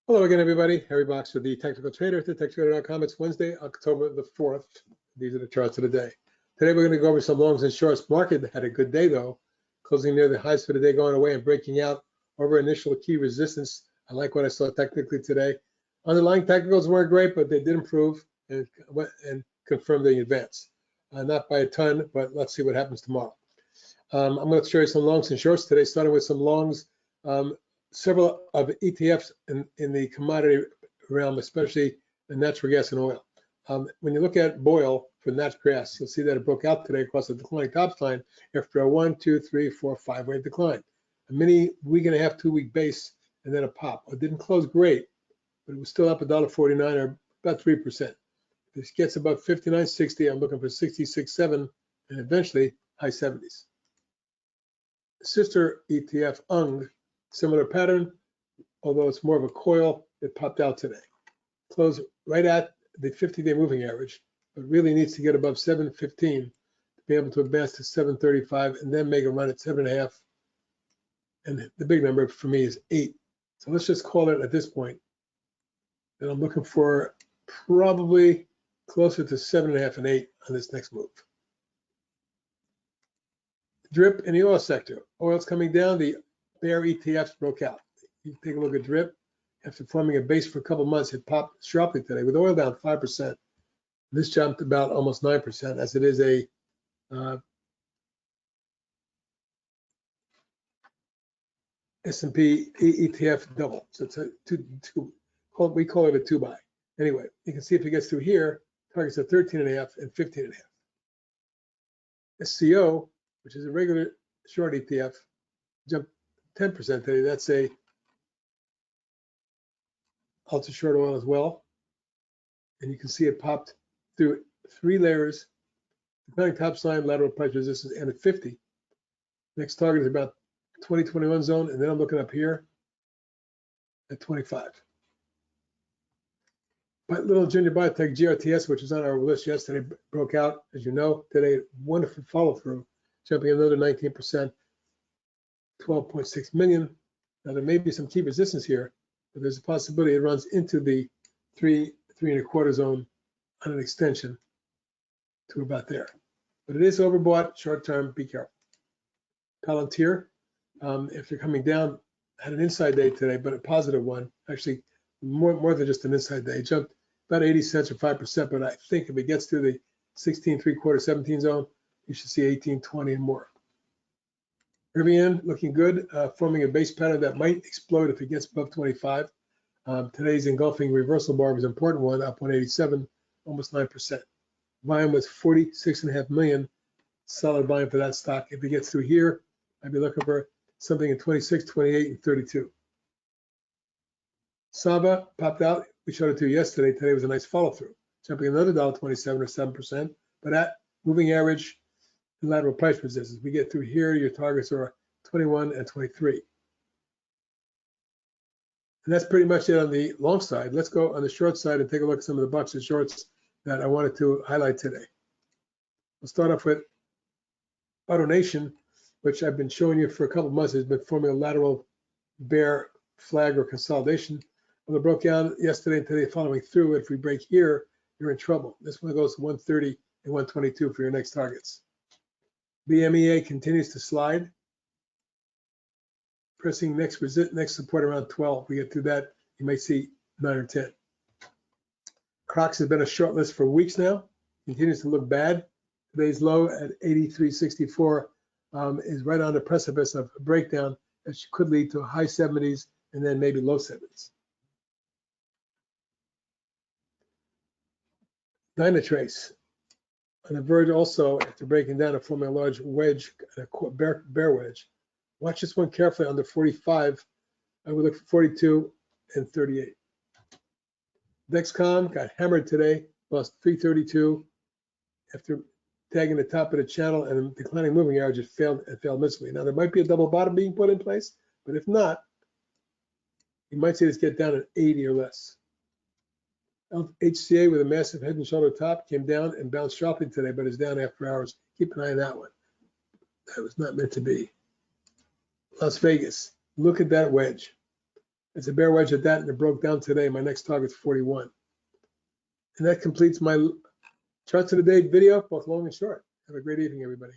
Hello again, everybody. Harry Box with the Technical Trader at thetechtrader.com. It's Wednesday, October the 4th. These are the charts of the day. Today, we're going to go over some longs and shorts. Market had a good day, though, closing near the highs for the day, going away and breaking out over initial key resistance. I like what I saw technically today. Underlying technicals weren't great, but they did improve and confirm the advance. Not by a ton, but let's see what happens tomorrow. I'm going to show you some longs and shorts today, starting with some longs. Several of ETFs in the commodity realm, especially the natural gas and oil. When you look at oil for natural gas, you'll see that it broke out today across the declining top line after a 1, 2, 3, 4, 5-way decline. A mini week and a half, 2-week base, and then a pop. It didn't close great, but it was still up $1.49 or about 3%. If this gets above 59.60, I'm looking for 66.7 and eventually high 70s. Sister ETF, UNG. Similar pattern, although it's more of a coil, it popped out today. Closed right at the 50-day moving average, but really needs to get above 715 to be able to advance to 735 and then make a run at 7.5. And the big number for me is 8. So let's just call it at this point that I'm looking for probably closer to 7.5 and 8 on this next move. Drip in the oil sector. Oil's coming down. The bear ETFs broke out. You take a look at drip. After forming a base for a couple months, it popped sharply today with oil down 5%. This jumped about almost 9%, as it is a S&P ETF double. So it's a we call it a 2-buy. Anyway, you can see if it gets through here, targets at 13.5 and 15.5. SCO, which is a regular short ETF, jumped 10% today. That's a ultra short oil as well. And you can see it popped through 3 layers, declining top line, lateral price resistance, and at 50. Next target is about 2021 zone, and then I'm looking up here at 25. But little junior biotech GRTS, which was on our list yesterday, broke out, as you know, today. Wonderful follow through, jumping another 19%, 12.6 million. Now there may be some key resistance here, but there's a possibility it runs into the 3.25 zone on an extension to about there. But it is overbought short term. Be careful. Palantir, if they're coming down, had an inside day today, but a positive one. Actually, more than just an inside day. It jumped about 80 cents or 5%. But I think if it gets to the 16.75, 17 zone, you should see 18.20 and more. Rivn looking good, forming a base pattern that might explode if it gets above 25. Today's engulfing reversal bar was an important one, up 187, almost 9%. Volume was 46.5 million. Solid volume for that stock. If it gets through here, I'd be looking for something in 26, 28, and 32. Sava popped out. We showed it to you yesterday. Today was a nice follow through, jumping another $1.27 or 7%. But at moving average, lateral price resistance. We get through here, your targets are 21 and 23. And that's pretty much it on the long side. Let's go on the short side and take a look at some of the bucks and shorts that I wanted to highlight today. We'll start off with AutoNation, which I've been showing you for a couple of months. Has been forming a lateral bear flag or consolidation. Well, it broke down yesterday and today following through. If we break here, you're in trouble. This one goes to 130 and 122 for your next targets. BMEA continues to slide, pressing next support around 12. If we get through that, you might see 9 or 10. CROX has been a short list for weeks now, continues to look bad. Today's low at 83.64 is right on the precipice of a breakdown that could lead to high 70s and then maybe low 70s. Dynatrace on the verge also after breaking down and forming a large wedge, a bear wedge. Watch this one carefully under 45. I would look for 42 and 38. DXCM got hammered today, lost 332 after tagging the top of the channel and declining moving average. It failed miserably. Now there might be a double bottom being put in place, but if not, you might see this get down at 80 or less. HCA with a massive head and shoulder top came down and bounced sharply today, but is down after hours. Keep an eye on that one. That was not meant to be. Las Vegas, look at that wedge. It's a bear wedge at that, and it broke down today. My next target's 41. And that completes my charts of the day video, both long and short. Have a great evening, everybody.